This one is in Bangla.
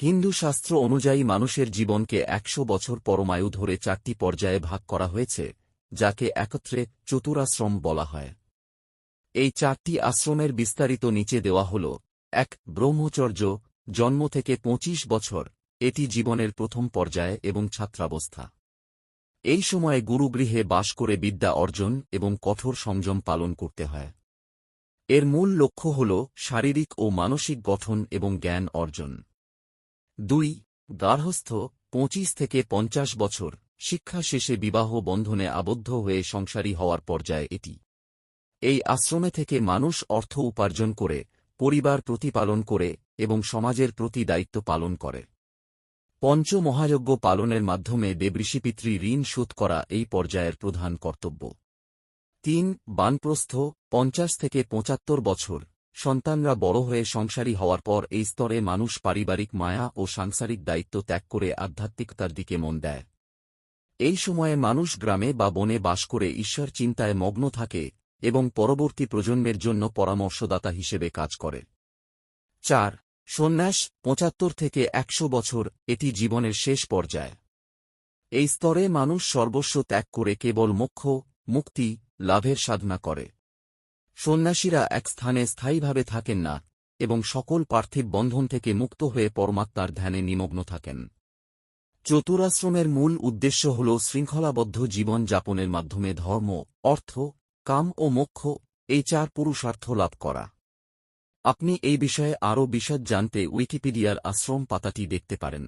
হিন্দু শাস্ত্র অনুযায়ী মানুষের জীবনকে ১০০ বছর পরমায়ু ধরে ৪টি পর্যায়ে ভাগ করা হয়েছে, যাকে একত্রে চতুরাশ্রম বলা হয়। এই ৪টি আশ্রমের বিস্তারিত নিচে দেওয়া হল। ১. ব্রহ্মচর্য, জন্ম থেকে ২৫ বছর, এটি জীবনের প্রথম পর্যায় এবং ছাত্রাবস্থা। এই সময়ে গুরুগৃহে বাস করে বিদ্যা অর্জন এবং কঠোর সংযম পালন করতে হয়। এর মূল লক্ষ্য হল শারীরিক ও মানসিক গঠন এবং জ্ঞান অর্জন। ২. গার্হস্থ্য, ২৫ থেকে ৫০ বছর, শিক্ষা শেষে বিবাহ বন্ধনে আবদ্ধ হয়ে সংসারী হওয়ার পর্যায় এটি। এই আশ্রমে থেকে মানুষ অর্থ উপার্জন করে, পরিবার প্রতিপালন করে এবং সমাজের প্রতি দায়িত্ব পালন করে। পঞ্চ মহাযজ্ঞ পালনের মাধ্যমে দেবঋষিপিতৃ ঋণ শোধ করা এই পর্যায়ের প্রধান কর্তব্য। ৩. বানপ্রস্থ, ৫০ থেকে ৭৫ বছর, সন্তানরা বড় হয়ে সংসারী হওয়ার পর এই স্তরে মানুষ পারিবারিক মায়া ও সাংসারিক দায়িত্ব ত্যাগ করে আধ্যাত্মিকতার দিকে মন দেয়। এই সময়ে মানুষ গ্রামে বা বনে বাস করে ঈশ্বর চিন্তায় মগ্ন থাকে এবং পরবর্তী প্রজন্মের জন্য পরামর্শদাতা হিসেবে কাজ করে। ৪. সন্ন্যাস, ৭৫ থেকে ১০০ বছর, এটি জীবনের শেষ পর্যায়। এই স্তরে মানুষ সর্বস্ব ত্যাগ করে কেবল মোক্ষ, মুক্তি লাভের সাধনা করে। সন্ন্যাসীরা এক স্থানে স্থায়ীভাবে থাকেন না এবং সকল পার্থিব বন্ধন থেকে মুক্ত হয়ে পরমাত্মার ধ্যানে নিমগ্ন থাকেন। চতুরাশ্রমের মূল উদ্দেশ্য হল শৃঙ্খলাবদ্ধ জীবন যাপনের মাধ্যমে ধর্ম, অর্থ, কাম ও মোক্ষ, এই ৪ পুরুষার্থ লাভ করা। আপনি এই বিষয়ে আরও বিশদ জানতে উইকিপিডিয়ার আশ্রম পাতাটি দেখতে পারেন।